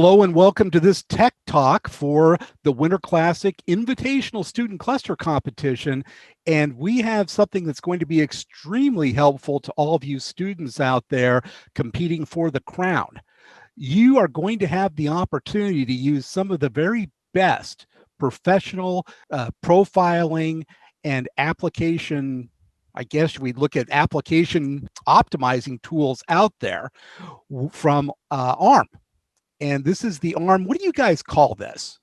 Hello and welcome to this Tech Talk for the Winter Classic Invitational Student Cluster Competition. And we have something that's going to be extremely helpful to all of you students out there competing for the crown. You are going to have the opportunity to use some of the very best professional profiling and application, I guess we look at application optimizing tools out there from Arm. And this is the Arm, what do you guys call this?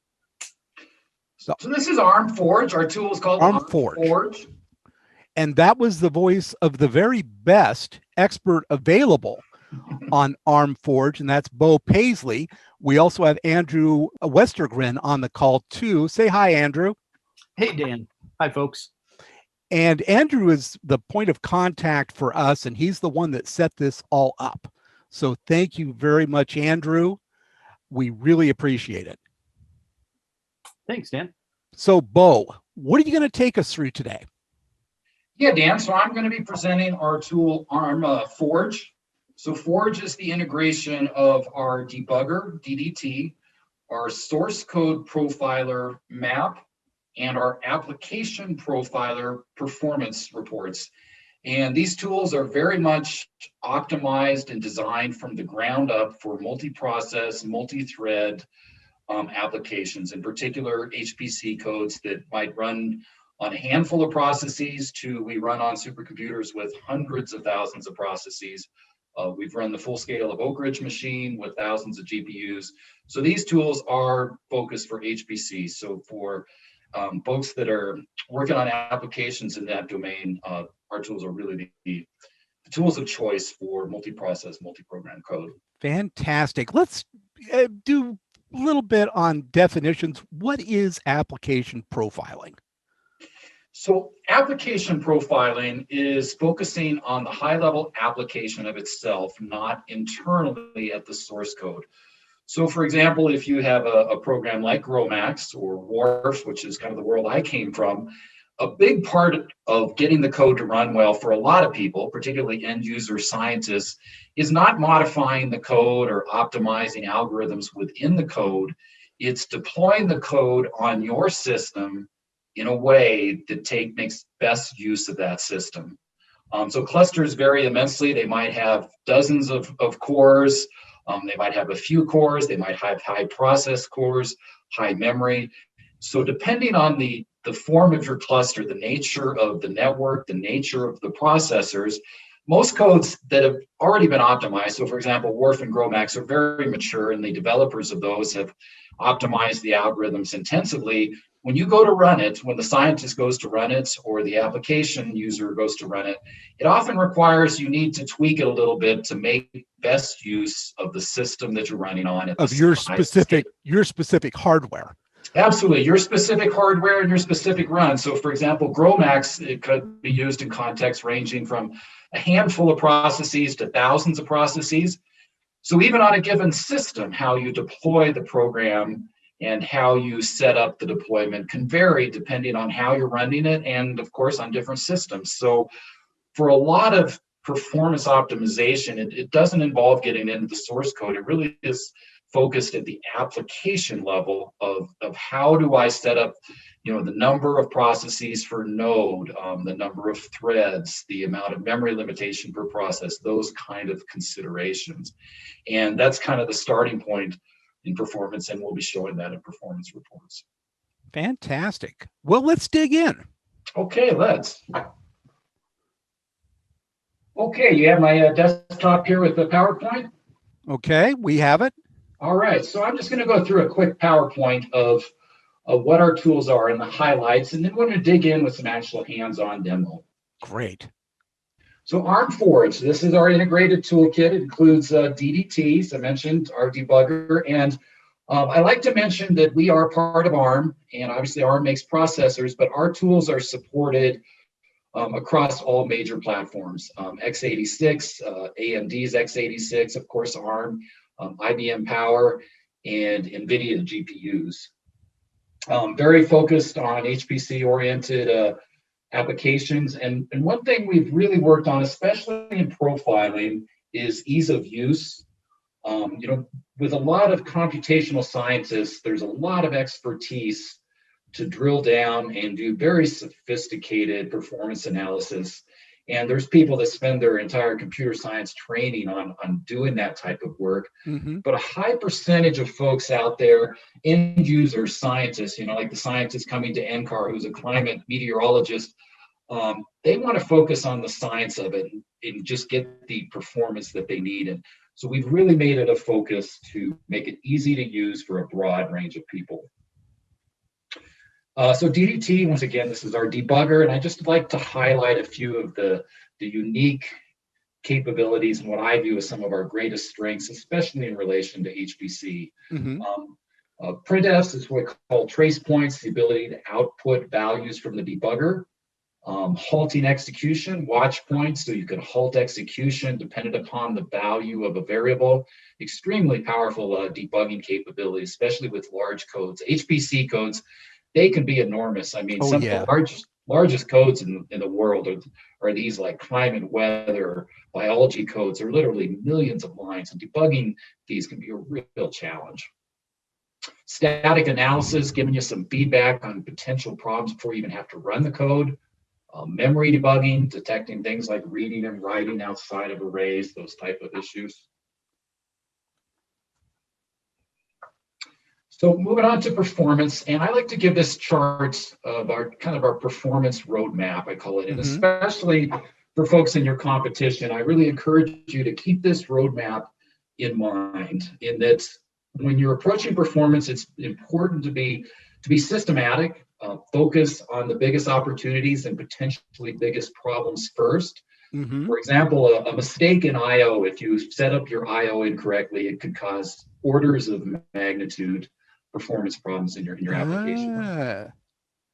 So this is Arm Forge. Our tool is called Arm Forge. And that was the voice of the very best expert available on Arm Forge, and that's Bo Paisley. We also have Andrew Westergren on the call too. Say hi, Andrew. Hey, Dan. Hi, folks. And Andrew is the point of contact for us, and he's the one that set this all up. So thank you very much, Andrew. We really appreciate it. Thanks, Dan. So, Bo, what are you going to take us through today? Yeah, Dan. So I'm going to be presenting our tool, Arm Forge. So Forge is the integration of our debugger, DDT, our source code profiler, map, and our application profiler, performance reports. And these tools are very much optimized and designed from the ground up for multi-process, multi-thread applications, in particular HPC codes that might run on a handful of processes to we run on supercomputers with hundreds of thousands of processes. We've run the full scale of Oak Ridge machine with thousands of GPUs. So these tools are focused for HPC. So for folks that are working on applications in that domain, our tools are really the tools of choice for multi-process, multi-program code. Fantastic. Let's do a little bit on definitions. What is application profiling? So application profiling is focusing on the high-level application of itself, not internally at the source code. So for example, if you have a program like GROMACS or WARF, which is kind of the world I came from, a big part of getting the code to run well for a lot of people, particularly end user scientists, is not modifying the code or optimizing algorithms within the code. It's deploying the code on your system in a way that makes best use of that system. So clusters vary immensely. They might have dozens of cores. They might have a few cores. They might have high process cores, high memory. So depending on the form of your cluster, the nature of the network, the nature of the processors, most codes that have already been optimized, so for example, WARF and GROMACS are very mature and the developers of those have optimized the algorithms intensively. When you go to run it, when the scientist goes to run it or the application user goes to run it, it often requires you need to tweak it a little bit to make best use of the system that you're running on. Of your specific hardware. Absolutely, your specific hardware and your specific run. So for example, GROMACS, it could be used in contexts ranging from a handful of processes to thousands of processes. So even on a given system, how you deploy the program and how you set up the deployment can vary depending on how you're running it and of course on different systems. So for a lot of performance optimization, it doesn't involve getting into the source code. It really is focused at the application level of how do I set up, the number of processes per node, the number of threads, the amount of memory limitation per process, those kind of considerations. And that's kind of the starting point in performance, and we'll be showing that in performance reports. Fantastic. Well, let's dig in. Okay, let's. Okay, you have my desktop here with the PowerPoint? Okay, we have it. All right, so I'm just going to go through a quick PowerPoint of what our tools are and the highlights, and then we're going to dig in with some actual hands-on demo. Great. So Arm Forge, this is our integrated toolkit. It includes DDT, as I mentioned, our debugger, and I like to mention that we are part of Arm, and obviously Arm makes processors, but our tools are supported across all major platforms. x86, AMD's x86, of course Arm, IBM Power, and NVIDIA GPUs. Very focused on HPC-oriented applications. And one thing we've really worked on, especially in profiling, is ease of use. With a lot of computational scientists, there's a lot of expertise to drill down and do very sophisticated performance analysis. And there's people that spend their entire computer science training on doing that type of work. But a high percentage of folks out there, end user scientists, like the scientist coming to NCAR, who's a climate meteorologist, they want to focus on the science of it and just get the performance that they need. And so we've really made it a focus to make it easy to use for a broad range of people. So DDT, once again, this is our debugger, and I just like to highlight a few of the unique capabilities and what I view as some of our greatest strengths, especially in relation to HPC. Printfs is what we call trace points, the ability to output values from the debugger. Halting execution, watch points, so you can halt execution dependent upon the value of a variable. Extremely powerful debugging capability, especially with large codes. HPC codes, they can be enormous. I mean, some of the largest codes in the world are these like climate, weather, biology codes. They're literally millions of lines, and debugging these can be a real challenge. Static analysis, giving you some feedback on potential problems before you even have to run the code. Memory debugging, detecting things like reading and writing outside of arrays, those type of issues. So moving on to performance, and I like to give this chart of our performance roadmap, I call it, and especially for folks in your competition, I really encourage you to keep this roadmap in mind, in that when you're approaching performance, it's important to be systematic, focus on the biggest opportunities and potentially biggest problems first. For example, a mistake in I/O, if you set up your I/O incorrectly, it could cause orders of magnitude performance problems in your application.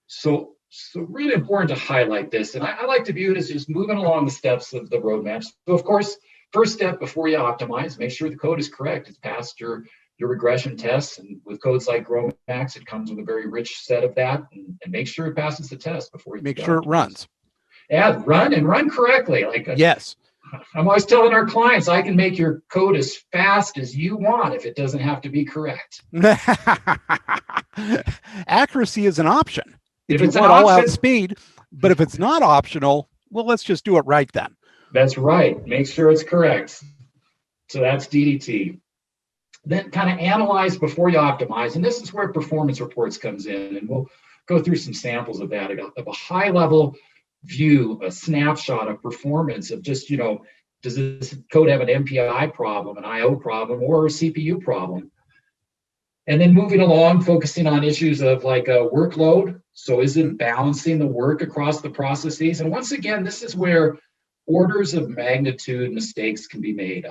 So really important to highlight this. And I like to view it as just moving along the steps of the roadmap. So of course, first step before you optimize, make sure the code is correct. It's passed your regression tests. And with codes like GROMACS, it comes with a very rich set of that. And make sure it passes the test before you make sure it runs. Yeah, run correctly. Yes. I'm always telling our clients, I can make your code as fast as you want if it doesn't have to be correct. Accuracy is an option. If you it's want an all option, out speed, but if it's not optional, well, let's just do it right then. That's right. Make sure it's correct. So that's DDT. Then kind of analyze before you optimize. And this is where performance reports comes in. And we'll go through some samples of that, of a high level view, a snapshot of performance of just, does this code have an MPI problem, an IO problem, or a CPU problem? And then moving along, focusing on issues of like a workload. So is it balancing the work across the processes? And once again, this is where orders of magnitude mistakes can be made.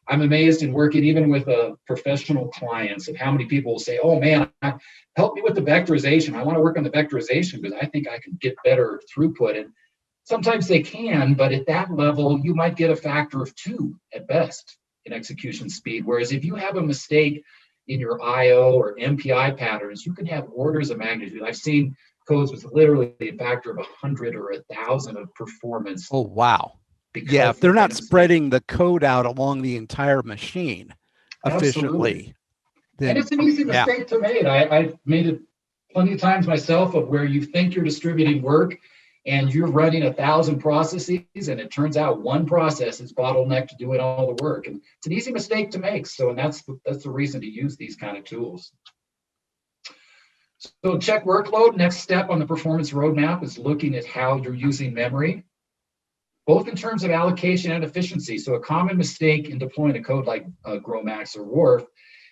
I'm amazed in working even with professional clients of how many people will say, oh man, help me with the vectorization. I want to work on the vectorization because I think I can get better throughput. And sometimes they can, but at that level, you might get a factor of 2 at best in execution speed. Whereas if you have a mistake in your IO or MPI patterns, you can have orders of magnitude. I've seen codes with literally a factor of 100 or 1,000 of performance. Oh, wow. Yeah, if they're not spreading the code out along the entire machine efficiently. Then, and it's an easy mistake to make. I've made it plenty of times myself of where you think you're distributing work and you're running 1,000 processes and it turns out one process is bottlenecked doing all the work. And it's an easy mistake to make. And that's the reason to use these kind of tools. So check workload. Next step on the performance roadmap is looking at how you're using memory, both in terms of allocation and efficiency. So a common mistake in deploying a code like GROMACS or WRF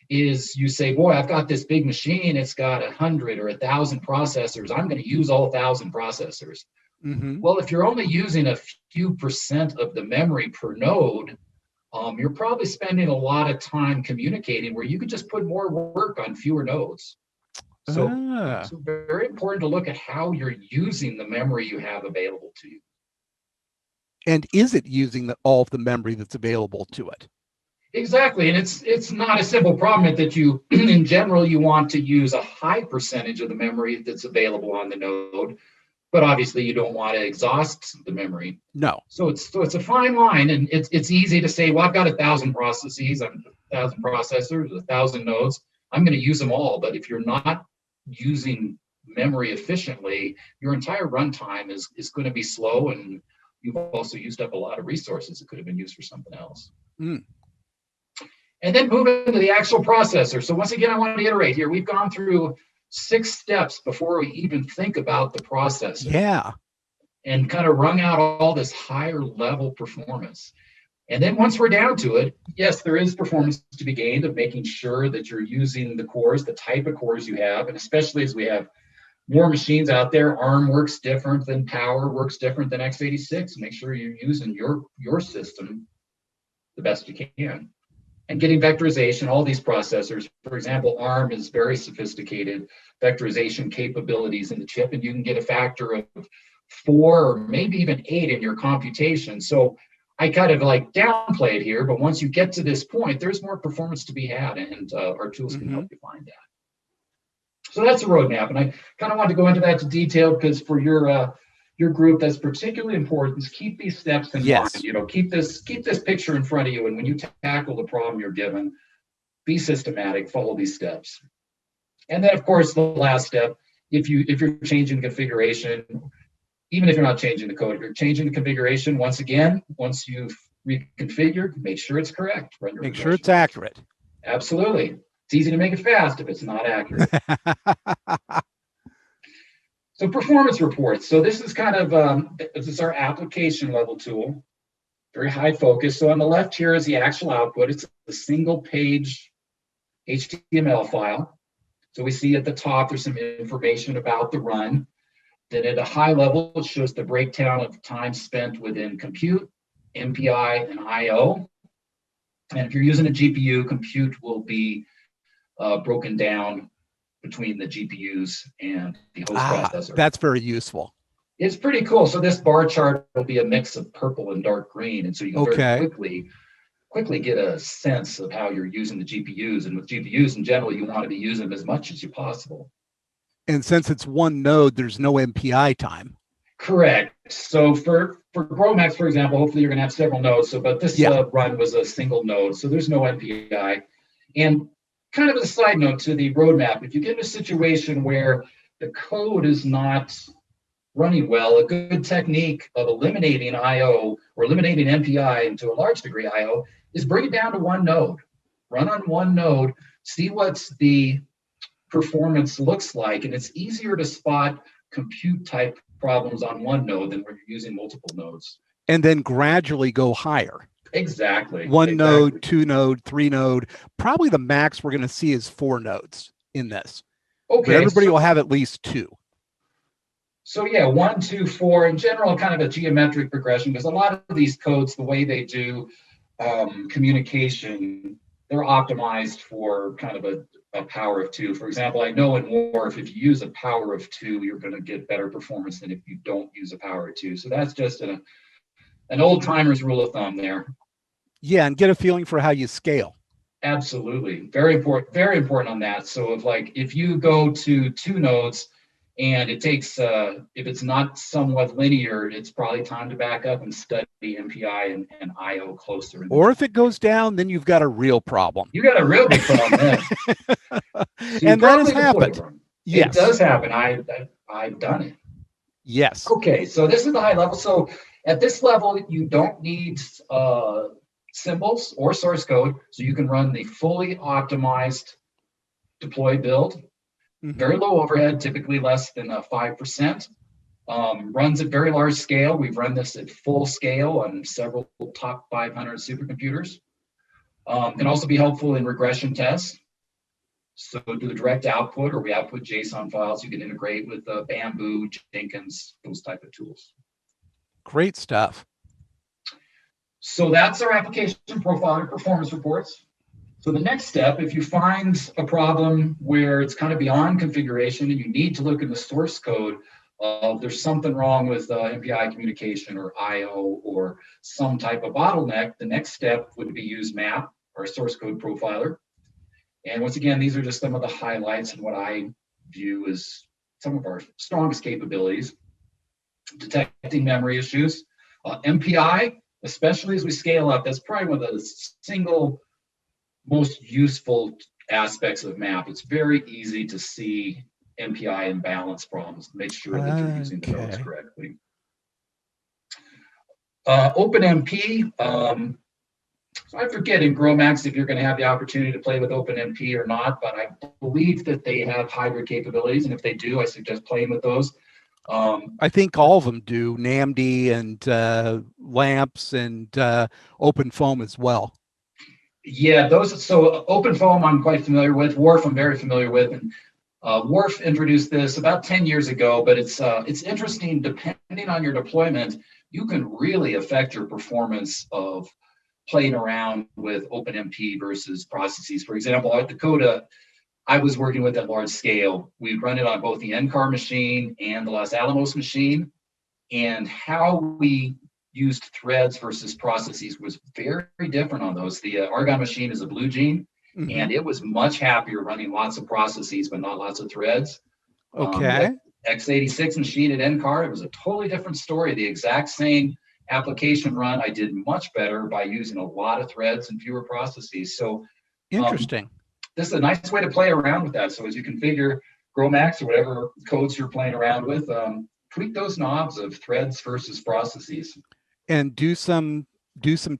is you say, boy, I've got this big machine. It's got 100 or 1,000 processors. I'm going to use all 1,000 processors. Well, if you're only using a few percent of the memory per node, you're probably spending a lot of time communicating where you could just put more work on fewer nodes. So very important to look at how you're using the memory you have available to you. And is it using all of the memory that's available to it? Exactly. And it's not a simple problem that you, in general, you want to use a high percentage of the memory that's available on the node, but obviously you don't want to exhaust the memory. No. So it's a fine line, and it's easy to say, well, I've got 1,000 processes. 1,000 processors, 1,000 nodes. I'm going to use them all, but if you're not using memory efficiently, your entire runtime is going to be slow, and you've also used up a lot of resources that could have been used for something else. Mm. And then move into the actual processor. So once again, I want to iterate here. We've gone through 6 steps before we even think about the processor. Yeah. And kind of wrung out all this higher level performance. And then once we're down to it, yes, there is performance to be gained of making sure that you're using the cores, the type of cores you have, and especially as we have more machines out there, ARM works different than Power, works different than x86. Make sure you're using your system the best you can. And getting vectorization, all these processors, for example, ARM is very sophisticated vectorization capabilities in the chip, and you can get a factor of 4 or maybe even 8 in your computation. So I kind of like downplay it here, but once you get to this point, there's more performance to be had, and our tools can help you find that. So that's a roadmap, and I kind of want to go into that to detail because for your group, that's particularly important. Is keep these steps in mind. You know, keep this picture in front of you, and when you tackle the problem you're given, be systematic, follow these steps. And then, of course, the last step, if you're changing configuration, even if you're not changing the code, if you're changing the configuration, once again, once you've reconfigured, make sure it's correct. Make sure it's accurate. Absolutely. It's easy to make it fast if it's not accurate. So performance reports. So this is kind of, this is our application level tool, very high focus. So on the left here is the actual output. It's a single page HTML file. So we see at the top, there's some information about the run. Then at a high level, it shows the breakdown of time spent within compute, MPI, and I/O. And if you're using a GPU, compute will be broken down between the GPUs and the host processor. That's very useful. It's pretty cool. So this bar chart will be a mix of purple and dark green. And so you can very quickly get a sense of how you're using the GPUs. And with GPUs in general, you want to be using them as much as you possible. And since it's one node, there's no MPI time. Correct. So for GrowMax, for example, hopefully you're going to have several nodes. So, but this run was a single node, so there's no MPI. And kind of a side note to the roadmap, if you get in a situation where the code is not running well, a good technique of eliminating I/O or eliminating MPI, and to a large degree I/O, is bring it down to one node. Run on one node, see what the performance looks like, and it's easier to spot compute type problems on one node than when you're using multiple nodes. And then gradually go higher. Exactly. One node, 2 node, 3 node. Probably the max we're going to see is 4 nodes in this. Okay. But everybody will have at least 2. So yeah, 1, 2, 4, in general, kind of a geometric progression, because a lot of these codes, the way they do communication, they're optimized for kind of a power of 2. For example, I know in Wharf, if you use a power of 2, you're going to get better performance than if you don't use a power of 2. So that's just an old timer's rule of thumb there. Yeah, and get a feeling for how you scale. Absolutely, very important on that. So if you go to 2 nodes and it takes, if it's not somewhat linear, it's probably time to back up and study MPI and I/O closer. Or if it goes down, then you've got a real problem. You got a real big problem then. So and that has happened. Yes. It does happen. I've done it. Yes. Okay, so this is the high level. So at this level, you don't need symbols or source code, so you can run the fully optimized deploy build. Mm-hmm. Very low overhead, typically less than 5%. Runs at very large scale. We've run this at full scale on several top 500 supercomputers. Can also be helpful in regression tests. So do the direct output, or we output JSON files. You can integrate with Bamboo, Jenkins, those type of tools. Great stuff. So that's our application profile and performance reports. So the next step, if you find a problem where it's kind of beyond configuration and you need to look in the source code, there's something wrong with MPI communication or I/O or some type of bottleneck, the next step would be use MAP, our source code profiler. And once again, these are just some of the highlights and what I view as some of our strongest capabilities. Detecting memory issues. MPI, especially as we scale up, that's probably one of the single most useful aspects of map. It's very easy to see MPI and balance problems, make sure that you're using the nodes Okay. correctly. Openmp, so I forget in GrowMax if you're going to have the opportunity to play with Openmp or not, but I believe that they have hybrid capabilities, and if they do, I suggest playing with those. I think all of them do, NAMD and lamps and Openfoam as well. Yeah, those. So Openfoam I'm quite familiar with. Wharf I'm very familiar with, and Wharf introduced this about 10 years ago. But it's interesting. Depending on your deployment, you can really affect your performance of playing around with Openmp versus processes. For example, at Dakota, I was working with at large scale. We'd run it on both the NCAR machine and the Los Alamos machine, and how we used threads versus processes was very different on those. The Argon machine is a Blue Gene, and it was much happier running lots of processes but not lots of threads. Okay. The x86 machine at NCAR, it was a totally different story. The exact same application run, I did much better by using a lot of threads and fewer processes. So Interesting. this is a nice way to play around with that. So as you configure GrowMax or whatever codes you're playing around with, tweak those knobs of threads versus processes. And do some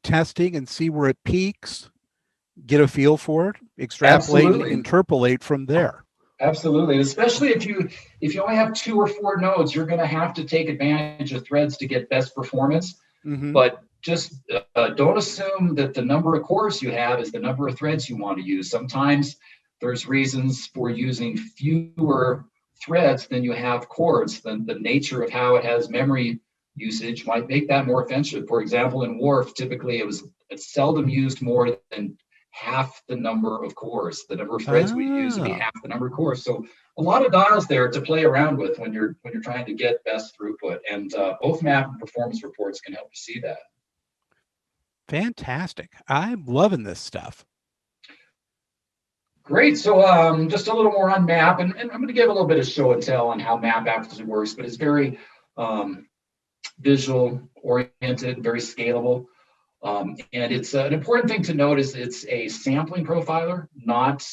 testing and see where it peaks, get a feel for it, extrapolate Absolutely. and interpolate from there. Absolutely. Especially if you only have 2 or 4 nodes, you're going to have to take advantage of threads to get best performance. But just don't assume that the number of cores you have is the number of threads you want to use. Sometimes there's reasons for using fewer threads than you have cores. Then the nature of how it has memory usage might make that more offensive. For example, in Wharf, typically it's seldom used more than half the number of cores. The number of threads we use would be half the number of cores. So a lot of dials there to play around with when you're trying to get best throughput. And both map and performance reports can help you see that. Fantastic. I'm loving this stuff. Great. So just a little more on map, and I'm going to give a little bit of show and tell on how map actually works, but it's very visual oriented, very scalable. And it's an important thing to note is it's a sampling profiler, not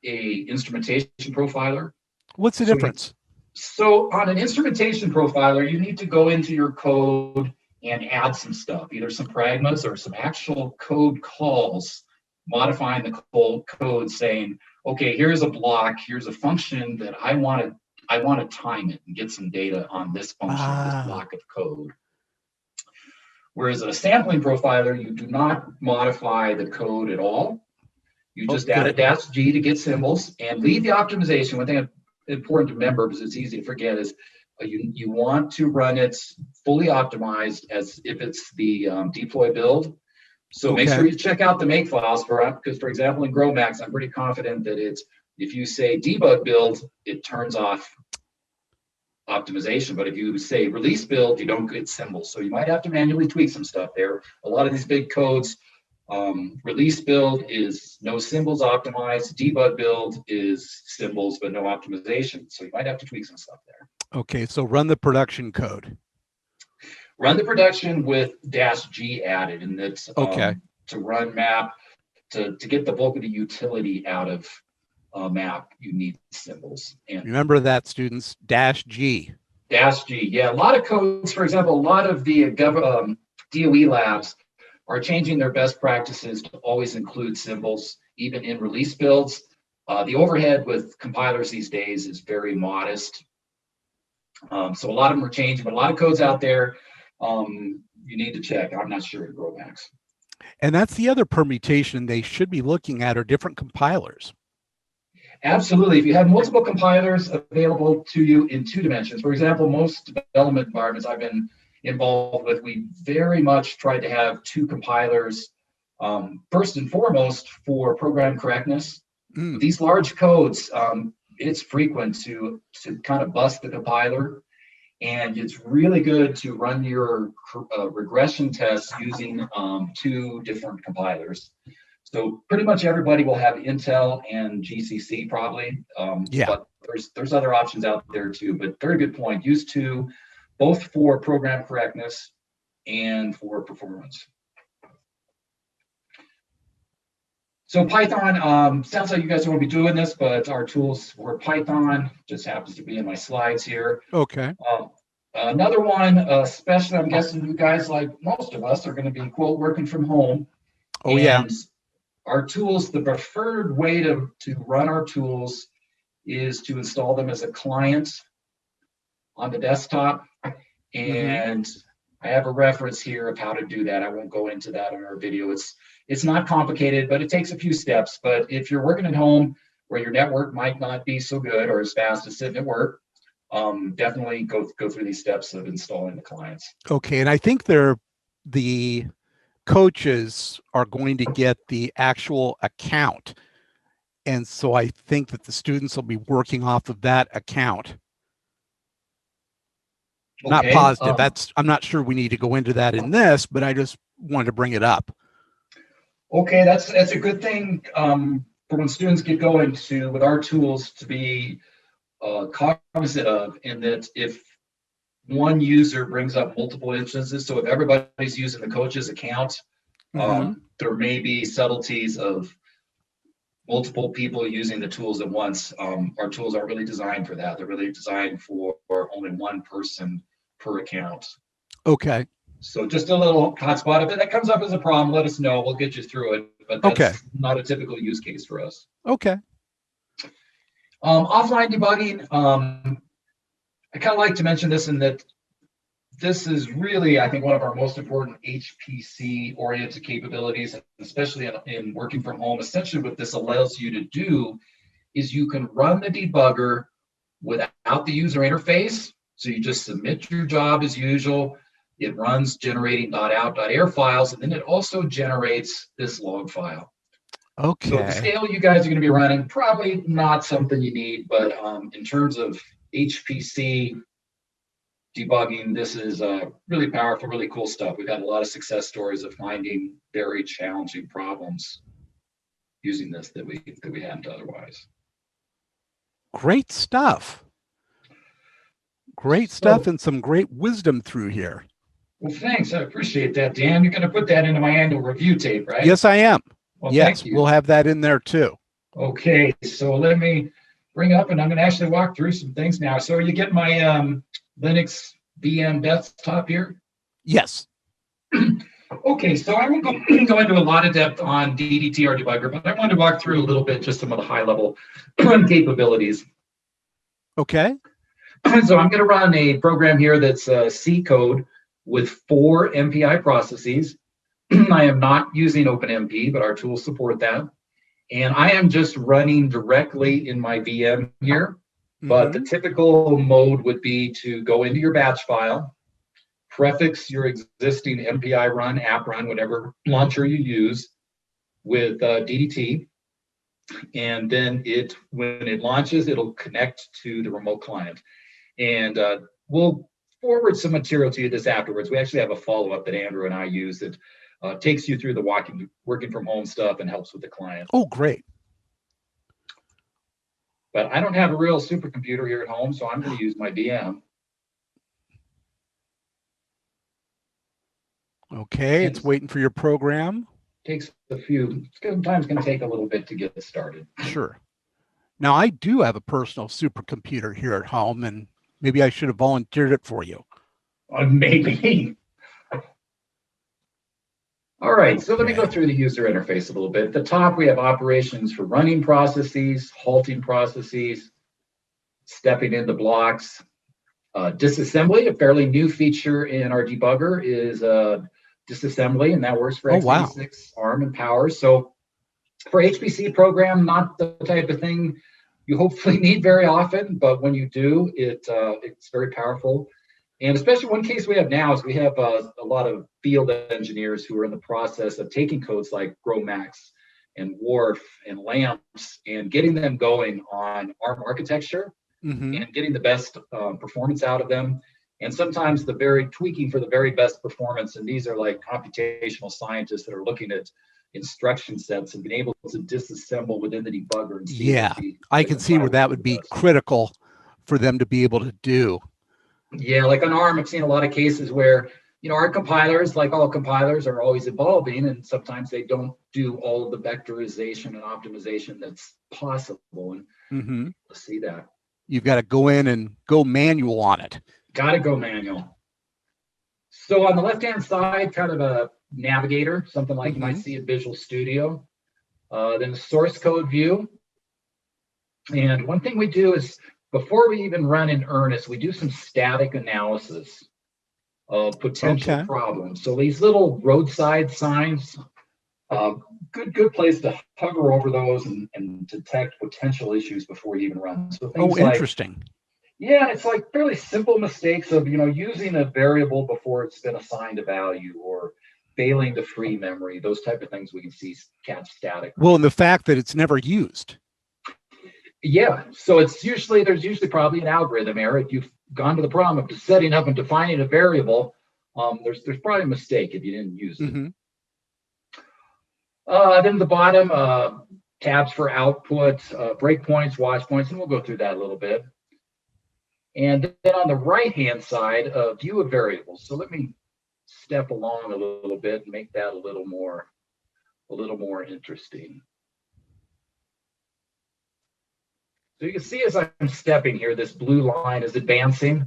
a instrumentation profiler. What's the difference? So on an instrumentation profiler, you need to go into your code and add some stuff, either some pragmas or some actual code calls, modifying the code saying, okay, here's a block, here's a function that I want to time it and get some data on this function, this block of code. Whereas a sampling profiler, you do not modify the code at all. You just add a -G to get symbols and leave the optimization. One thing important to remember, because it's easy to forget, is you want to run it fully optimized as if it's the deploy build. So make sure you check out the make files because for example, in GrowMax, I'm pretty confident that if you say debug build, it turns off optimization. But if you say release build, you don't get symbols. So you might have to manually tweak some stuff there. A lot of these big codes, release build is no symbols optimized. Debug build is symbols, but no optimization. So you might have to tweak some stuff there. Okay, so run the production code. Run the production with -G added, and it's to run map, to get the bulk of the utility out of map, you need symbols. And remember that, students, -G. -G, yeah. A lot of codes, for example, a lot of the DOE labs are changing their best practices to always include symbols, even in release builds. The overhead with compilers these days is very modest. So a lot of them are changing, but a lot of codes out there, you need to check. I'm not sure in GrowMax. And that's the other permutation they should be looking at, are different compilers. Absolutely. If you have multiple compilers available to you in 2 dimensions, for example, most development environments I've been involved with, we very much try to have 2 compilers, first and foremost for program correctness. These large codes, it's frequent to kind of bust the compiler. And it's really good to run your regression tests using 2 different compilers. So pretty much everybody will have Intel and GCC probably. But there's other options out there too. But very good point. Use 2, both for program correctness and for performance. So Python, sounds like you guys won't be doing this, but our tools were Python, just happens to be in my slides here. Okay. Another one, especially I'm guessing you guys, like most of us, are going to be, quote, working from home. Oh, yeah. And our tools, the preferred way to run our tools is to install them as a client on the desktop. And I have a reference here of how to do that. I won't go into that in our video. It's not complicated, but it takes a few steps. But if you're working at home where your network might not be so good or as fast as sitting at work, definitely go through these steps of installing the clients. Okay, and I think the coaches are going to get the actual account. And so I think that the students will be working off of that account. Not Okay, positive. I'm not sure we need to go into that in this, but I just wanted to bring it up. Okay, that's a good thing for when students get going with our tools to be cognizant of, in that if one user brings up multiple instances, so if everybody's using the coach's account, there may be subtleties of multiple people using the tools at once. Our tools aren't really designed for that. They're really designed for only one person per account. Okay. So just a little hotspot. If that comes up as a problem, let us know. We'll get you through it. But that's not a typical use case for us. Okay. Offline debugging. I kind of like to mention this in that this is really, I think, one of our most important HPC-oriented capabilities, especially in working from home. Essentially, what this allows you to do is you can run the debugger without the user interface. So you just submit your job as usual. It runs generating .out.air files, and then it also generates this log file. Okay. So the scale you guys are going to be running, probably not something you need, but in terms of HPC debugging, this is really powerful, really cool stuff. We've had a lot of success stories of finding very challenging problems using this that we hadn't otherwise. Great stuff. Great stuff and some great wisdom through here. Well, thanks. I appreciate that, Dan. You're going to put that into my annual review tape, right? Yes, I am. Well, yes, we'll have that in there too. Okay, so let me bring up, and I'm going to actually walk through some things now. So you get my Linux VM desktop here? Yes. Okay, so I won't go into a lot of depth on DDT or debugger, but I wanted to walk through a little bit, just some of the high-level capabilities. Okay. So I'm going to run a program here that's C code with 4 MPI processes. I am not using Openmp, but our tools support that. And I am just running directly in my VM here. But the typical mode would be to go into your batch file, prefix your existing MPI run, app run, whatever launcher you use with DDT. And then when it launches, it'll connect to the remote client. And we'll forward some material to you this afterwards. We actually have a follow-up that Andrew and I use that takes you through the working from home stuff and helps with the client. Oh, great. But I don't have a real supercomputer here at home, so I'm going to use my VM. Okay, it's waiting for your program. Takes sometimes going to take a little bit to get it started. Sure. Now, I do have a personal supercomputer here at home, and maybe I should have volunteered it for you. Maybe. All right, so let me go through the user interface a little bit. At the top, we have operations for running processes, halting processes, stepping into blocks. Disassembly, a fairly new feature in our debugger, is disassembly, and that works for x86, ARM, and Power. So for HPC program, not the type of thing you hopefully need very often, but when you do, it's very powerful. And especially one case we have now is we have a lot of field engineers who are in the process of taking codes like GROMACS and WARF and LAMPS and getting them going on ARM architecture and getting the best performance out of them. And sometimes tweaking for the very best performance. And these are like computational scientists that are looking at instruction sets and being able to disassemble within the debugger. And see I can see where that would be critical for them to be able to do. Yeah, like on ARM, I've seen a lot of cases where our compilers, like all compilers, are always evolving, and sometimes they don't do all of the vectorization and optimization that's possible. And Mm-hmm. let's see that. You've got to go in and go manual on it. Got to go manual. So on the left-hand side, kind of a navigator, something like you might see at Visual Studio. Then the source code view. And one thing we do is, before we even run in earnest, we do some static analysis of potential problems. So these little roadside signs, good place to hover over those and detect potential issues before you even run. So things interesting. Yeah, it's like fairly simple mistakes of, using a variable before it's been assigned a value, or failing to free memory. Those type of things we can see catch static. Well, and the fact that it's never used. Yeah, so there's usually probably an algorithm error. If you've gone to the problem of setting up and defining a variable, there's probably a mistake if you didn't use it. Then the bottom, tabs for output, breakpoints, watch points, and we'll go through that a little bit. And then on the right-hand side, view of variables. So let me step along a little bit and make that a little more interesting. So you can see as I'm stepping here, this blue line is advancing.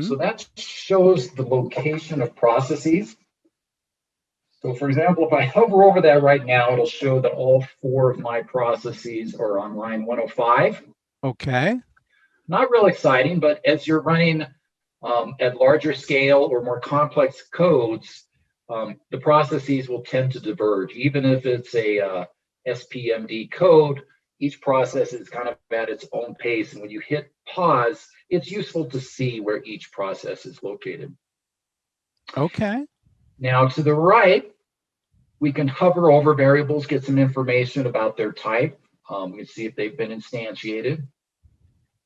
So that shows the location of processes. So for example, if I hover over that right now, it'll show that all 4 of my processes are on line 105. Okay. Not real exciting, but as you're running at larger scale or more complex codes, the processes will tend to diverge. Even if it's a SPMD code, each process is kind of at its own pace. And when you hit pause, it's useful to see where each process is located. Okay. Now to the right, we can hover over variables, get some information about their type. We can see if they've been instantiated.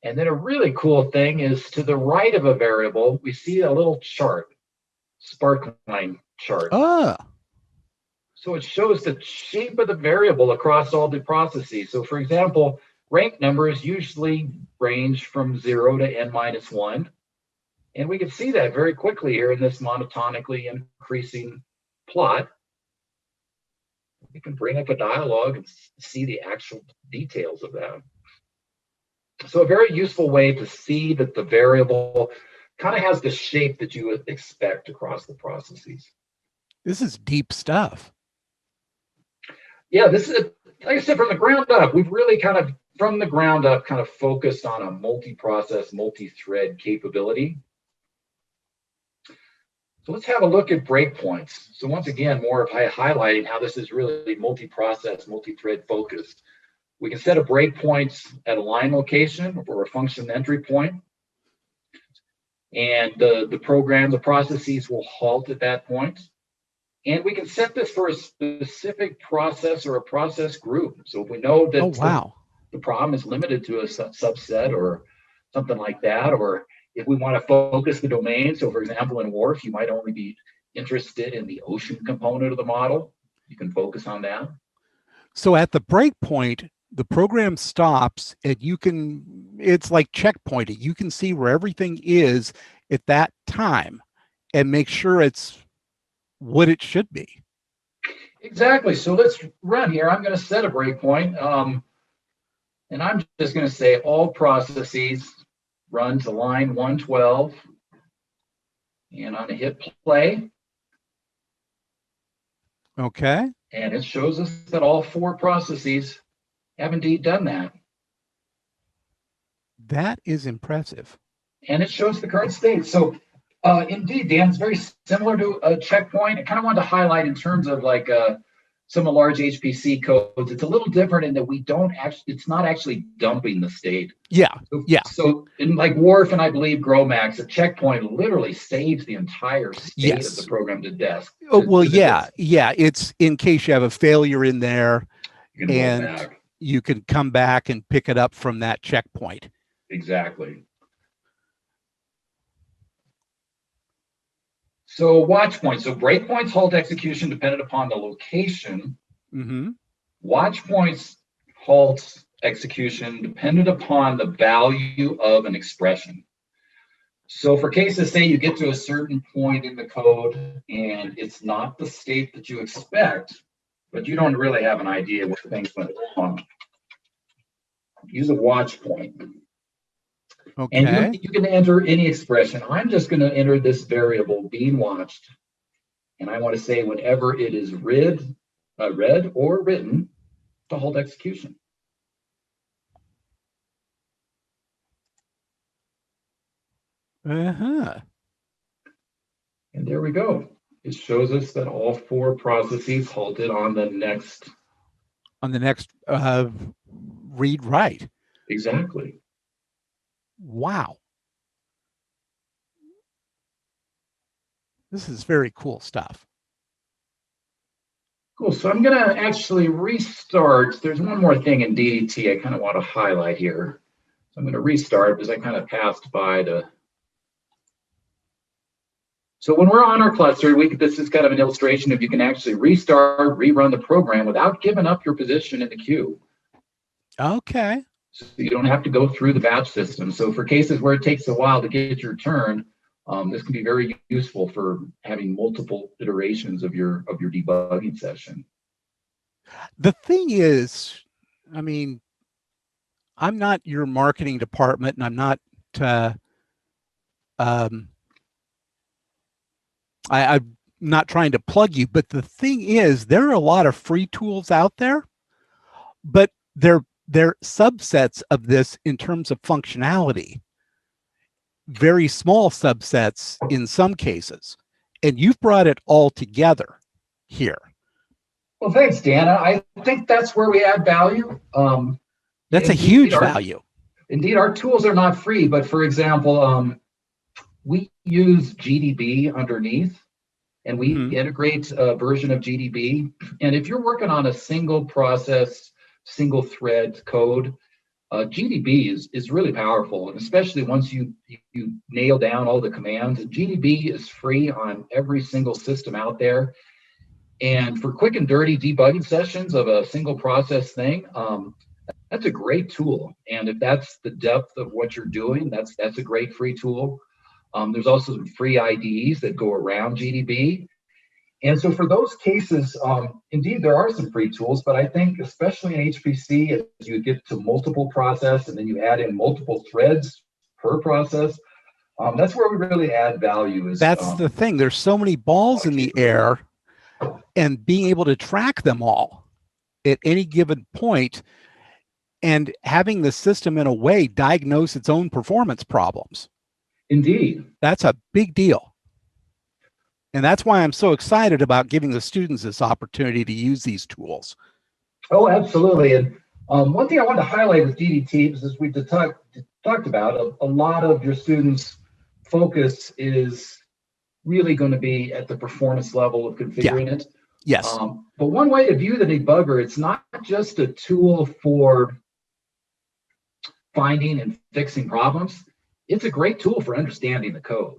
And then a really cool thing is, to the right of a variable, we see a little chart, sparkline chart. So it shows the shape of the variable across all the processes. So for example, rank numbers usually range from 0 to n-1. And we can see that very quickly here in this monotonically increasing plot. We can bring up a dialog and see the actual details of that. So a very useful way to see that the variable kind of has the shape that you would expect across the processes. This is deep stuff. Yeah, this is, like I said, from the ground up, we've really kind of focused on a multi-process, multi-thread capability. So let's have a look at breakpoints. So once again, more of highlighting how this is really multi-process, multi-thread focused. We can set a breakpoint at a line location or a function entry point. And the processes will halt at that point. And we can set this for a specific process or a process group. So if we know that the problem is limited to a subset or something like that, or if we want to focus the domain, so for example, in WRF, you might only be interested in the ocean component of the model. You can focus on that. So at the breakpoint, the program stops and it's like checkpointing. You can see where everything is at that time and make sure it's what it should be. Exactly. So let's run here. I'm going to set a breakpoint. And I'm just going to say all processes run to line 112. And I'm going to hit play. Okay. And it shows us that all 4 processes have indeed done that. That is impressive. And it shows the current state. So indeed, Dan, it's very similar to a checkpoint. I kind of wanted to highlight in terms of like some of large HPC codes. It's a little different in that it's not actually dumping the state. Yeah. So in like WRF and I believe GROMACS, a checkpoint literally saves the entire state of the program to disk. It's in case you have a failure in there, and you can come back and pick it up from that checkpoint. Exactly. So watch points. So breakpoints halt execution dependent upon the location. Watch points halt execution dependent upon the value of an expression. So for cases, say you get to a certain point in the code and it's not the state that you expect, but you don't really have an idea what things went wrong. Use a watch point. Okay. And you can enter any expression. I'm just going to enter this variable being watched. And I want to say whenever it is read or written, to halt execution. Uh-huh. And there we go. It shows us that all 4 processes halted on the next. Read write. Exactly. Wow. This is very cool stuff. Cool. So I'm going to actually restart. There's one more thing in DDT I kind of want to highlight here. So I'm going to restart because I kind of passed by the. So when we're on our cluster, this is kind of an illustration of you can actually restart, rerun the program without giving up your position in the queue. Okay. So you don't have to go through the batch system. So for cases where it takes a while to get your turn, this can be very useful for having multiple iterations of your debugging session. The thing is, I mean, I'm not your marketing department, and I'm not. I'm not trying to plug you, but the thing is, there are a lot of free tools out there, but they're subsets of this in terms of functionality. Very small subsets in some cases, and you've brought it all together here. Well, thanks, Dan. I think that's where we add value. That's a huge value. Indeed, our tools are not free, but for example, we use GDB underneath, and we integrate a version of GDB. And if you're working on a single process, single thread code, GDB is really powerful, and especially once you nail down all the commands. GDB is free on every single system out there. And for quick and dirty debugging sessions of a single process thing, that's a great tool. And if that's the depth of what you're doing, that's a great free tool. There's also some free IDEs that go around GDB. And so for those cases, indeed, there are some free tools, but I think especially in HPC, as you get to multiple process and then you add in multiple threads per process, that's where we really add value. That's the thing. There's so many balls in the air, and being able to track them all at any given point and having the system in a way diagnose its own performance problems. Indeed. That's a big deal. And that's why I'm so excited about giving the students this opportunity to use these tools. Oh, absolutely. And one thing I wanted to highlight with DDT is, as we talked about, a lot of your students' focus is really going to be at the performance level of configuring it. Yes. But one way to view the debugger, it's not just a tool for finding and fixing problems. It's a great tool for understanding the code.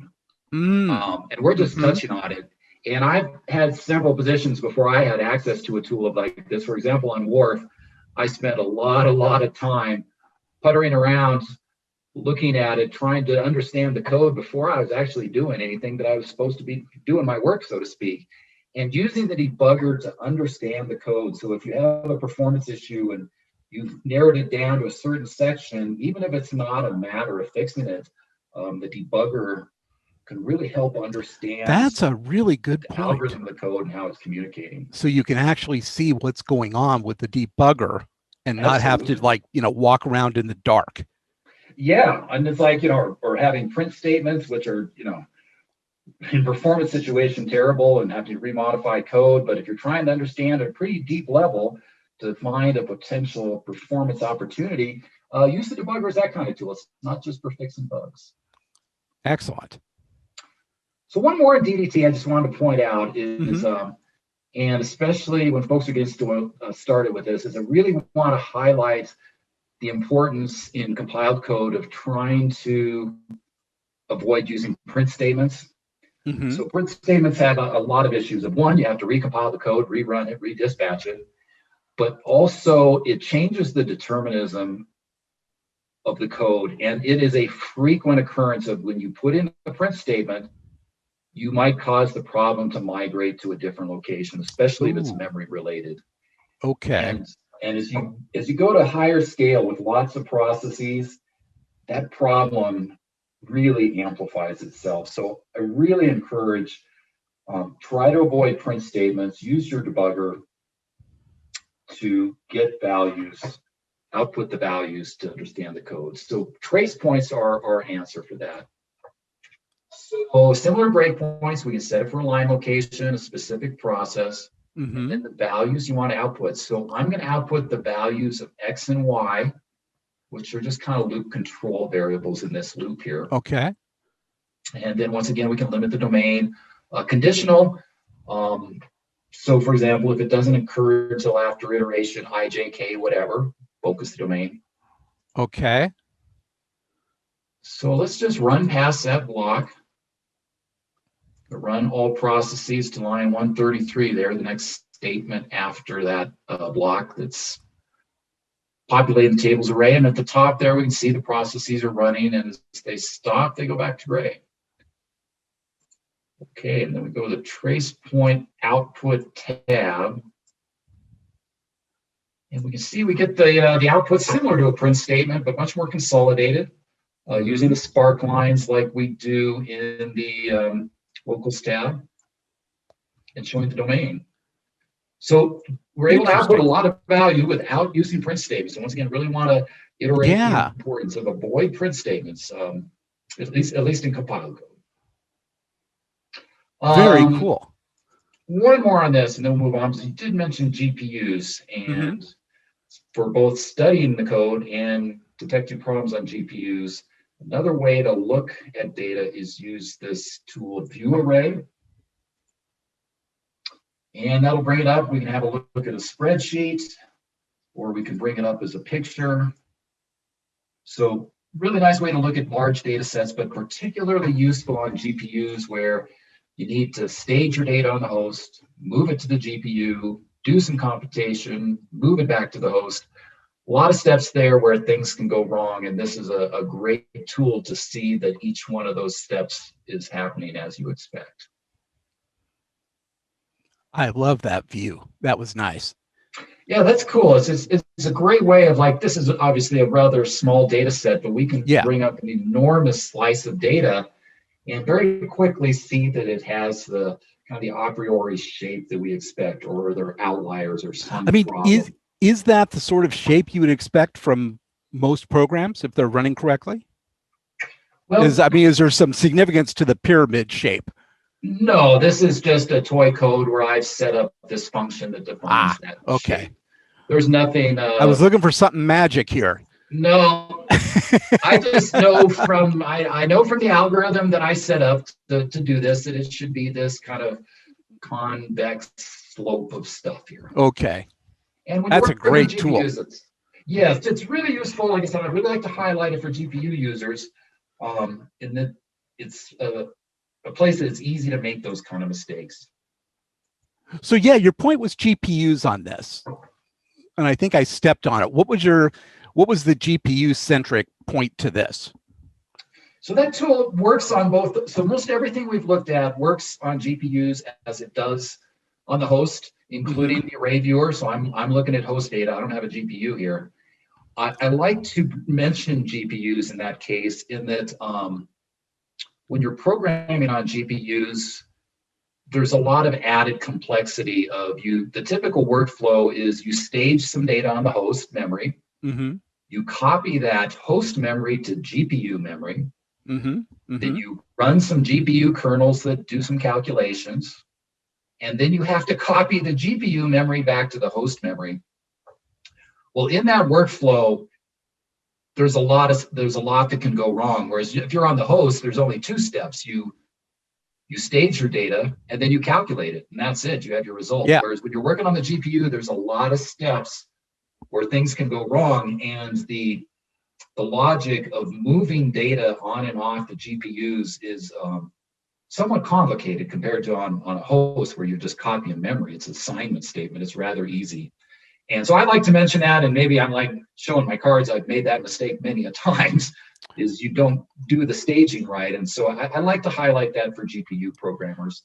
And we're just touching on it. And I've had several positions before I had access to a tool like this. For example, on Wharf, I spent a lot of time puttering around, looking at it, trying to understand the code before I was actually doing anything that I was supposed to be doing my work, so to speak, and using the debugger to understand the code. So if you have a performance issue and you've narrowed it down to a certain section, even if it's not a matter of fixing it, the debugger can really help understand. That's a really good the point. algorithm of the code and how it's communicating. So you can actually see what's going on with the debugger and not have to, like, walk around in the dark. Yeah, and it's like, or having print statements, which are, in performance situation terrible and have to remodify code. But if you're trying to understand at a pretty deep level to find a potential performance opportunity, use the debugger as that kind of tool. It's not just for fixing bugs. Excellent. So one more in DDT I just wanted to point out is, and especially when folks are getting started with this, is I really want to highlight the importance in compiled code of trying to avoid using print statements. So print statements have a lot of issues. Of one, you have to recompile the code, rerun it, redispatch it, but also it changes the determinism of the code, and it is a frequent occurrence of when you put in a print statement, you might cause the problem to migrate to a different location, especially if it's memory related. Okay. And as you go to higher scale with lots of processes, that problem really amplifies itself. So I really encourage, try to avoid print statements, use your debugger to get values, output the values to understand the code. So trace points are our answer for that. So similar breakpoints, we can set it for a line location, a specific process, and then the values you want to output. So I'm going to output the values of X and Y, which are just kind of loop control variables in this loop here. Okay. And then once again, we can limit the domain. Conditional. So for example, if it doesn't occur until after iteration, I, J, K, whatever, focus the domain. Okay. So let's just run past that block. Run all processes to line 133 there, the next statement after that block that's populating the tables array. And at the top there, we can see the processes are running, and as they stop, they go back to gray. Okay, and then we go to the trace point output tab. And we can see we get the output similar to a print statement, but much more consolidated, using the spark lines like we do in the locals tab, and showing the domain. So we're able to output a lot of value without using print statements. So once again, really want to iterate the importance of avoid print statements, at least in compiled code. Very cool. One more on this, and then we'll move on. So you did mention GPUs, and for both studying the code and detecting problems on GPUs, another way to look at data is use this tool, View Array. And that'll bring it up. We can have a look at a spreadsheet, or we can bring it up as a picture. So really nice way to look at large data sets, but particularly useful on GPUs where you need to stage your data on the host, move it to the GPU, do some computation, move it back to the host. A lot of steps there where things can go wrong, and this is a great tool to see that each one of those steps is happening as you expect. I love that view. That was nice. Yeah, that's cool. It's a great way of, like, this is obviously a rather small data set, but we can bring up an enormous slice of data and very quickly see that it has the kind of the a priori shape that we expect, or there are outliers or some problem. Is that the sort of shape you would expect from most programs if they're running correctly? Well, is there some significance to the pyramid shape? No, this is just a toy code where I've set up this function that defines that shape. There's nothing. I was looking for something magic here. No, I just know I know from the algorithm that I set up to do this that it should be this kind of convex slope of stuff here. Okay. And when that's a great tool. Yes, it's really useful. Like I said, I'd really like to highlight it for GPU users, in that it's a place that it's easy to make those kind of mistakes. So yeah, your point was GPUs on this, and I think I stepped on it. What was the GPU centric point to this? So that tool works on both. So most everything we've looked at works on GPUs as it does on the host, including the array viewer. So I'm looking at host data. I don't have a GPU here. I like to mention GPUs in that case, in that when you're programming on GPUs, there's a lot of added complexity of the typical workflow is you stage some data on the host memory. You copy that host memory to GPU memory. Then you run some GPU kernels that do some calculations. And then you have to copy the GPU memory back to the host memory. Well, in that workflow, there's a lot that can go wrong. Whereas if you're on the host, there's only two steps. You stage your data and then you calculate it, and that's it. You have your result. Yeah. Whereas when you're working on the GPU, there's a lot of steps where things can go wrong, and the logic of moving data on and off the GPUs is somewhat complicated compared to on a host where you're just copying memory. It's an assignment statement. It's rather easy. And so I like to mention that, and maybe I'm like showing my cards. I've made that mistake many a times, is you don't do the staging right. And so I like to highlight that for GPU programmers,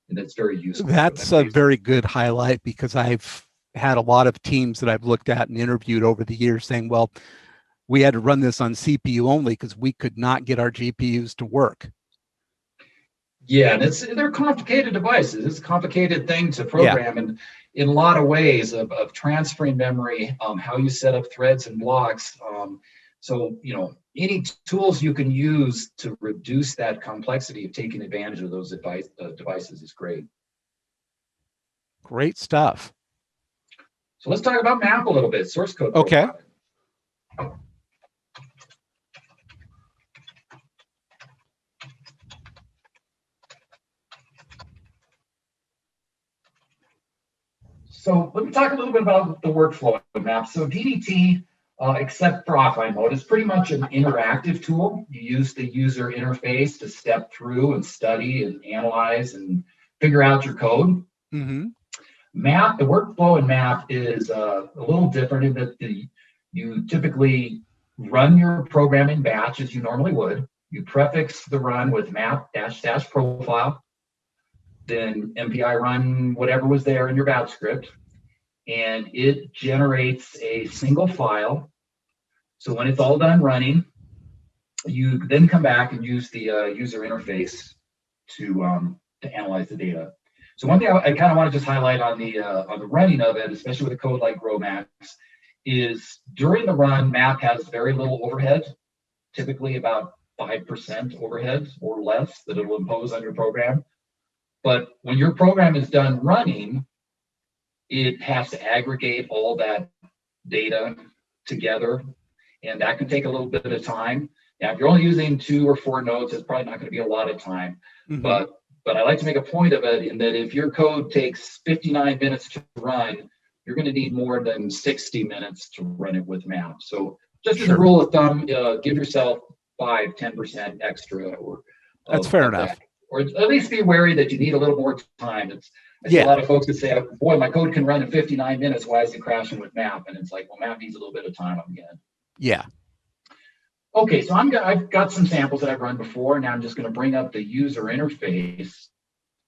and that's very useful. That's a very good highlight, because I've had a lot of teams that I've looked at and interviewed over the years saying, well, we had to run this on CPU only because we could not get our GPUs to work. Yeah, and they're complicated devices. It's a complicated thing to program, and in a lot of ways of transferring memory, how you set up threads and blocks. So, any tools you can use to reduce that complexity of taking advantage of those devices is great. Great stuff. So let's talk about map a little bit, source code. Okay. Profiling. So let me talk a little bit about the workflow of map. So DDT, except for offline mode, is pretty much an interactive tool. You use the user interface to step through and study and analyze and figure out your code. Mm-hmm. Map, the workflow in map is a little different in that you typically run your program in batch as you normally would. You prefix the run with map -- profile. Then MPI run whatever was there in your batch script, and it generates a single file. So when it's all done running, you then come back and use the user interface to analyze the data. So one thing I kind of want to just highlight on the running of it, especially with a code like GrowMax, is during the run, map has very little overhead, typically about 5% overhead or less that it will impose on your program. But when your program is done running, it has to aggregate all that data together, and that can take a little bit of time. Now, if you're only using 2 or 4 nodes, it's probably not going to be a lot of time. Mm-hmm. But I like to make a point of it in that if your code takes 59 minutes to run, you're going to need more than 60 minutes to run it with map. So just as a rule of thumb, give yourself 5-10% extra. That's fair enough. That. Or at least be wary that you need a little more time. I see a lot of folks that say, boy, my code can run in 59 minutes. Why is it crashing with map? And it's like, well, map needs a little bit of time on the end. Yeah. Okay, so I've got some samples that I've run before. Now I'm just going to bring up the user interface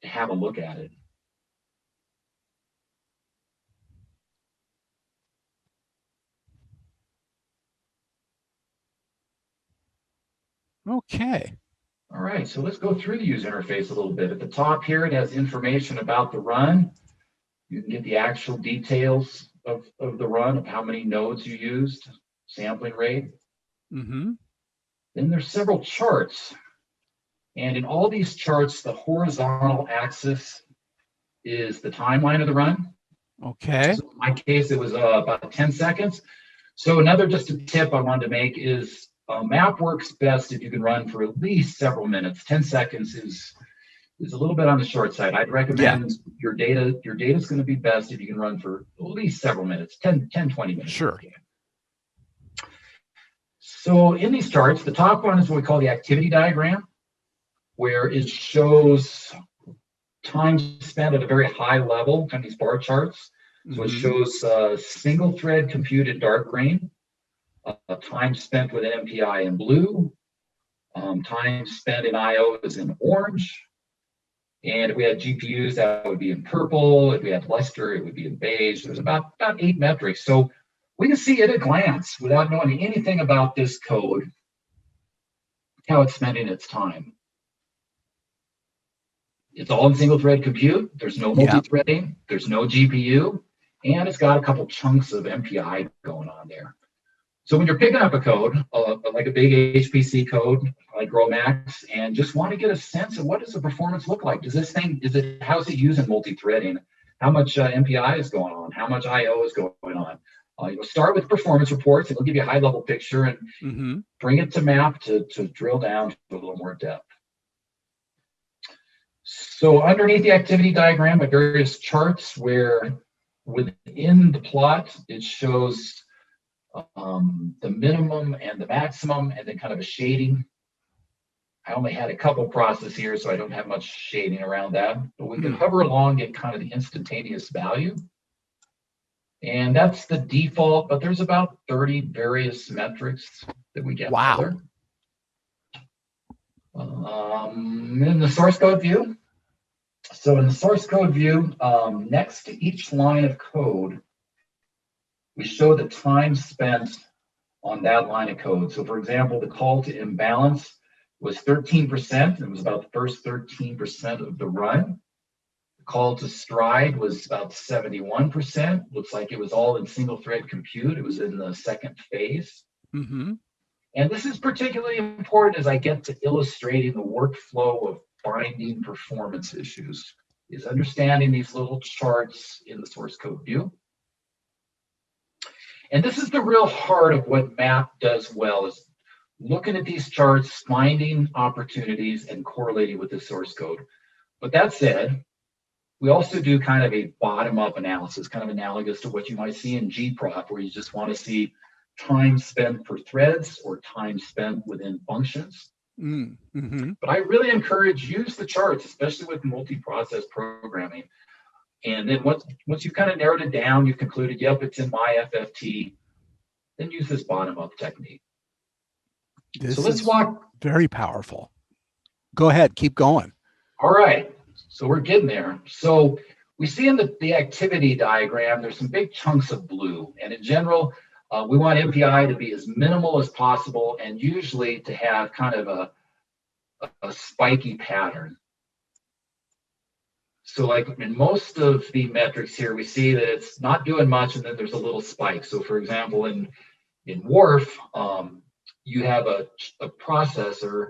to have a look at it. Okay. All right, so let's go through the user interface a little bit. At the top here, it has information about the run. You can get the actual details of the run, of how many nodes you used, sampling rate. Mm-hmm. Then there's several charts. And in all these charts, the horizontal axis is the timeline of the run. Okay. So in my case, it was about 10 seconds. So another just a tip I wanted to make is map works best if you can run for at least several minutes. 10 seconds is a little bit on the short side. I'd recommend your data is going to be best if you can run for at least several minutes, 10, 20 minutes. Sure. So in these charts, the top one is what we call the activity diagram, where it shows time spent at a very high level, kind of these bar charts. So it shows single thread compute in dark green, time spent with MPI in blue, time spent in IO is in orange. And if we had GPUs, that would be in purple. If we had Luster, it would be in beige. There's about 8 metrics. So we can see at a glance, without knowing anything about this code, how it's spending its time. It's all in single thread compute. There's no multi-threading. There's no GPU. And it's got a couple chunks of MPI going on there. So when you're picking up a code, like a big HPC code, like GrowMax, and just want to get a sense of what does the performance look like? Does this thing, how's it using multi-threading? How much MPI is going on? How much IO is going on? You'll start with performance reports. It'll give you a high-level picture and bring it to map to drill down to a little more depth. So underneath the activity diagram are various charts where within the plot, it shows the minimum and the maximum, and then kind of a shading. I only had a couple processes here, so I don't have much shading around that. But we can hover along, get kind of the instantaneous value. And that's the default, but there's about 30 various metrics that we get. Wow. In the source code view, so in the source code view, next to each line of code, we show the time spent on that line of code. So for example, the call to imbalance was 13%. It was about the first 13% of the run. The call to stride was about 71%. Looks like it was all in single thread compute. It was in the second phase. Mm-hmm. And this is particularly important as I get to illustrating the workflow of finding performance issues, is understanding these little charts in the source code view. And this is the real heart of what MAP does well, is looking at these charts, finding opportunities, and correlating with the source code. But that said, we also do kind of a bottom-up analysis, kind of analogous to what you might see in gprof, where you just want to see time spent per threads or time spent within functions. Mm-hmm. But I really encourage use the charts, especially with multi-process programming. And then once you've kind of narrowed it down, you've concluded, yep, it's in my FFT, then use this bottom-up technique. This so let's is walk. Very powerful. Go ahead, keep going. All right, so we're getting there. So we see in the activity diagram, there's some big chunks of blue. And in general, we want MPI to be as minimal as possible and usually to have kind of a spiky pattern. So like in most of the metrics here, we see that it's not doing much and then there's a little spike. So for example, in WRF, you have a processor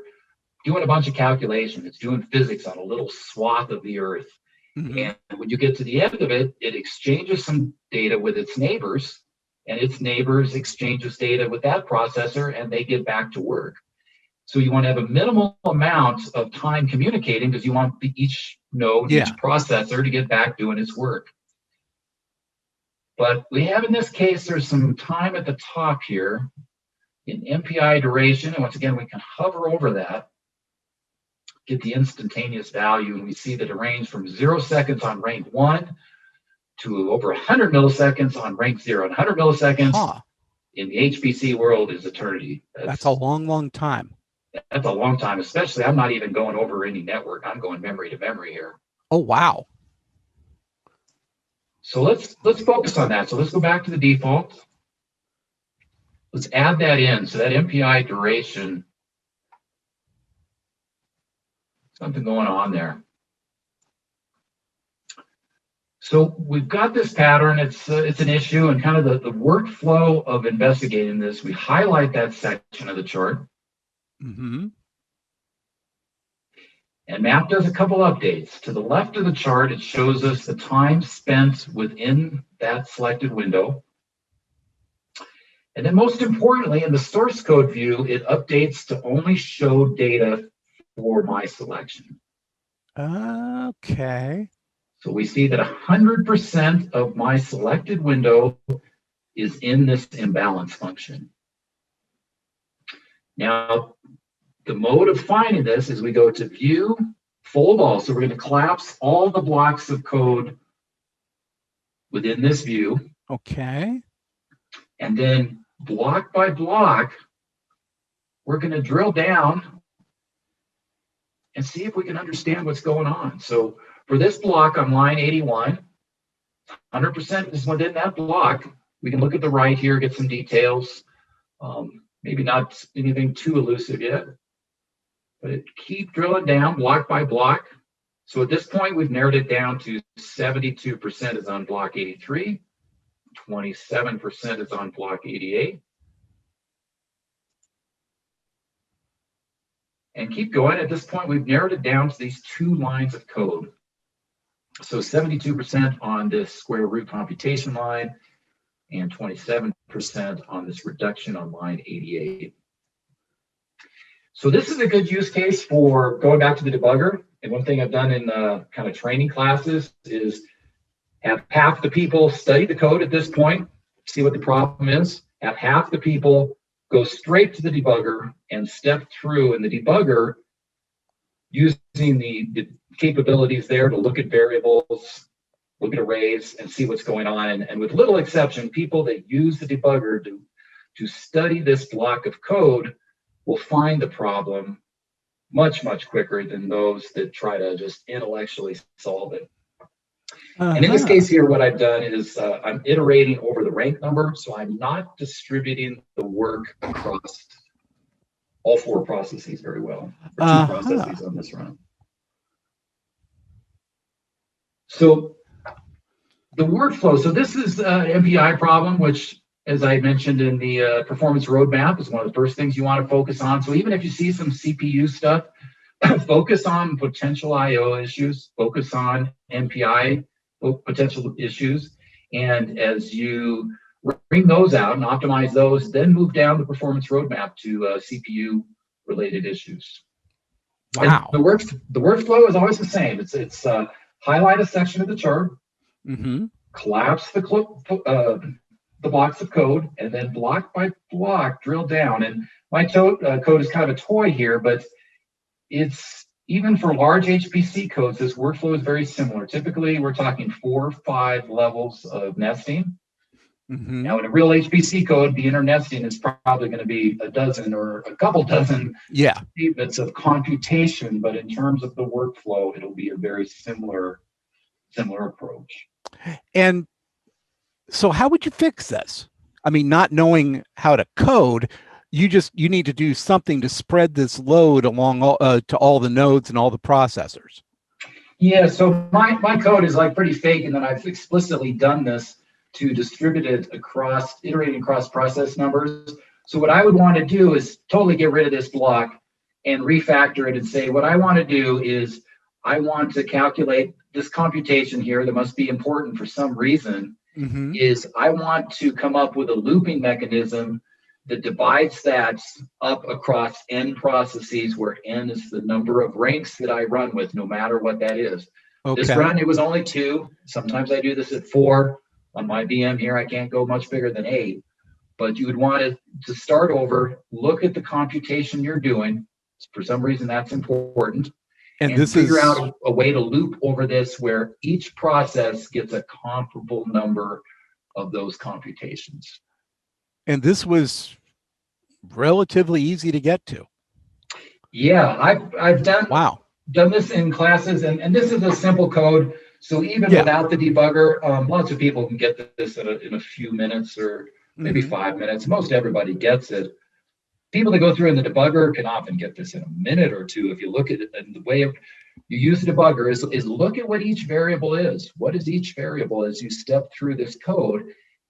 doing a bunch of calculation. It's doing physics on a little swath of the earth. Mm-hmm. And when you get to the end of it, it exchanges some data with its neighbors, and its neighbors exchanges data with that processor, and they get back to work. So you want to have a minimal amount of time communicating because you want each node, each processor to get back doing its work. But we have in this case, there's some time at the top here in MPI duration. And once again, we can hover over that, get the instantaneous value, and we see that it ranges from 0 seconds on rank 1 to over 100 milliseconds on rank 0. And 100 milliseconds in the HPC world is eternity. That's a long, long time. That's a long time, especially I'm not even going over any network. I'm going memory to memory here. Oh, wow. So let's focus on that. So let's go back to the default. Let's add that in. So that MPI duration, something going on there. So we've got this pattern. It's an issue, and kind of the workflow of investigating this. We highlight that section of the chart. Mm-hmm. And MAP does a couple updates. To the left of the chart, it shows us the time spent within that selected window. And then most importantly, in the source code view, it updates to only show data for my selection. Okay. So we see that 100% of my selected window is in this imbalance function. Now, the mode of finding this is we go to View, Fold All. So we're going to collapse all the blocks of code within this view. Okay. And then block by block, we're going to drill down and see if we can understand what's going on. So for this block on line 81, 100% is within that block. We can look at the right here, get some details. Maybe not anything too elusive yet, but keep drilling down block by block. So at this point, we've narrowed it down to 72% is on block 83, 27% is on block 88. And keep going. At this point, we've narrowed it down to these 2 lines of code. So 72% on this square root computation line and 27% on this reduction on line 88. So this is a good use case for going back to the debugger. And one thing I've done in kind of training classes is have half the people study the code at this point, see what the problem is, have half the people go straight to the debugger and step through in the debugger using the capabilities there to look at variables, look at arrays, and see what's going on. And with little exception, people that use the debugger to study this block of code will find the problem much, much quicker than those that try to just intellectually solve it. And in this case here, what I've done is I'm iterating over the rank number, so I'm not distributing the work across all 4 processes very well, or 2 processes on this run. So the workflow, so this is an MPI problem, which, as I mentioned in the performance roadmap, is one of the first things you want to focus on. So even if you see some CPU stuff, focus on potential IO issues, focus on MPI potential issues. And as you bring those out and optimize those, then move down the performance roadmap to CPU related issues. Wow. And the workflow is always the same. It's highlight a section of the chart, collapse the blocks of code, and then block by block drill down. And my code is kind of a toy here, but it's even for large HPC codes, this workflow is very similar. Typically, we're talking 4 or 5 levels of nesting. Now, in a real HPC code, the inner nesting is probably going to be a dozen or a couple dozen statements of computation, but in terms of the workflow, it'll be a very similar approach. And so how would you fix this? I mean, not knowing how to code, you need to do something to spread this load along to all the nodes and all the processors. Yeah, so my code is like pretty fake, and then I've explicitly done this to distribute it across, iterating across process numbers. So what I would want to do is totally get rid of this block and refactor it and say, what I want to do is I want to calculate this computation here that must be important for some reason, is I want to come up with a looping mechanism that divides that up across n processes, where n is the number of ranks that I run with, no matter what that is. This run, it was only 2. Sometimes I do this at 4. On my VM here, I can't go much bigger than 8. But you would want to start over, look at the computation you're doing. For some reason, that's important. And this figure out a way to loop over this where each process gets a comparable number of those computations. And this was relatively easy to get to. Yeah, I've done this in classes, and this is a simple code. So even without the debugger, lots of people can get this in a few minutes or maybe 5 minutes. Most everybody gets it. People that go through in the debugger can often get this in a minute or 2. If you look at it, and the way you use the debugger is look at what each variable is. What is each variable as you step through this code?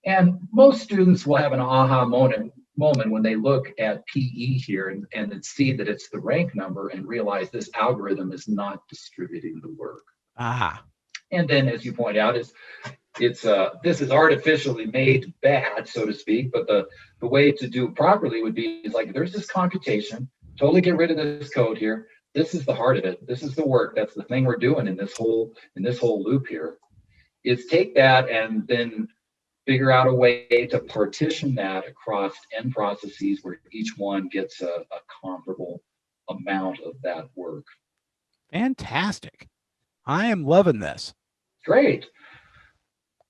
And most students will have an aha moment when they look at PE here and see that it's the rank number and realize this algorithm is not distributing the work. And then, as you point out, this is artificially made bad, so to speak. But the way to do it properly would be like, there's this computation. Totally get rid of this code here. This is the heart of it. This is the work. That's the thing we're doing in this whole loop here. Is take that and then figure out a way to partition that across n processes where each one gets a comparable amount of that work. Fantastic. I am loving this. Great.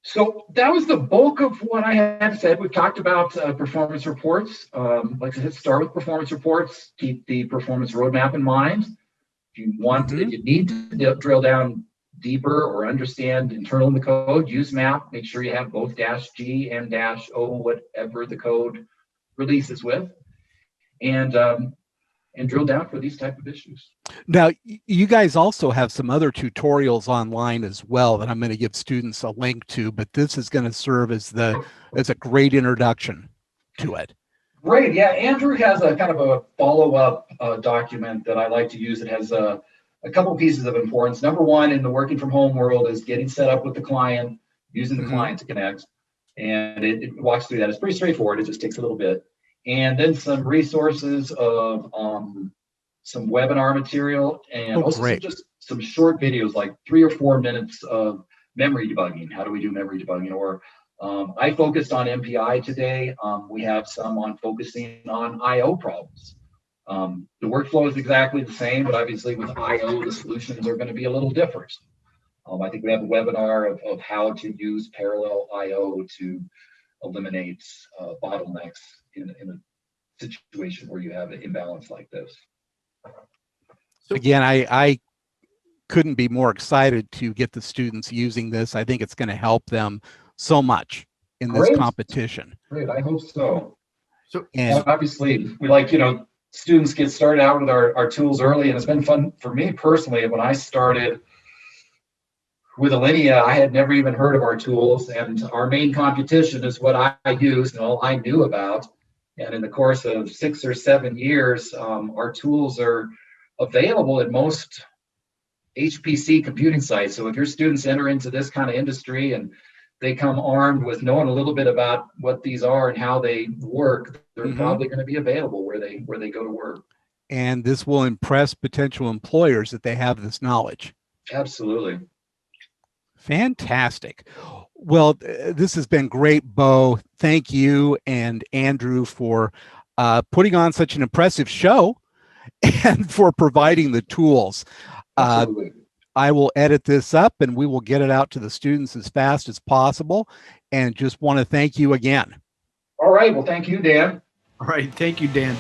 So that was the bulk of what I had said. We've talked about performance reports. Like I said, start with performance reports. Keep the performance roadmap in mind. If you want, if you need to drill down deeper or understand internal in the code, use map. Make sure you have both -G and -O, whatever the code releases with, and drill down for these type of issues. Now, you guys also have some other tutorials online as well that I'm going to give students a link to, but this is going to serve as a great introduction to it. Great. Yeah, Andrew has a kind of a follow-up document that I like to use. It has a couple pieces of importance. Number one, in the working from home world, is getting set up with the client, using the client to connect. And it walks through that. It's pretty straightforward. It just takes a little bit. And then some resources of some webinar material, and also just some short videos, like 3 or 4 minutes of memory debugging. How do we do memory debugging? Or I focused on MPI today. We have some on focusing on IO problems. The workflow is exactly the same, but obviously with IO, the solutions are going to be a little different. I think we have a webinar of how to use parallel IO to eliminate bottlenecks in a situation where you have an imbalance like this. Again, I couldn't be more excited to get the students using this. I think it's going to help them so much in this competition. Great, I hope so. And obviously, we like, students get started out with our tools early, and it's been fun for me personally. When I started with Alinea, I had never even heard of our tools, and our main competition is what I used and all I knew about. And in the course of 6 or 7 years, our tools are available at most HPC computing sites. So if your students enter into this kind of industry and they come armed with knowing a little bit about what these are and how they work, they're probably going to be available where they go to work. And this will impress potential employers that they have this knowledge. Absolutely. Fantastic. Well, this has been great, Bo. Thank you and Andrew for putting on such an impressive show and for providing the tools. Absolutely. I will edit this up and we will get it out to the students as fast as possible. And just want to thank you again. All right. Well, thank you, Dan. All right. Thank you, Dan.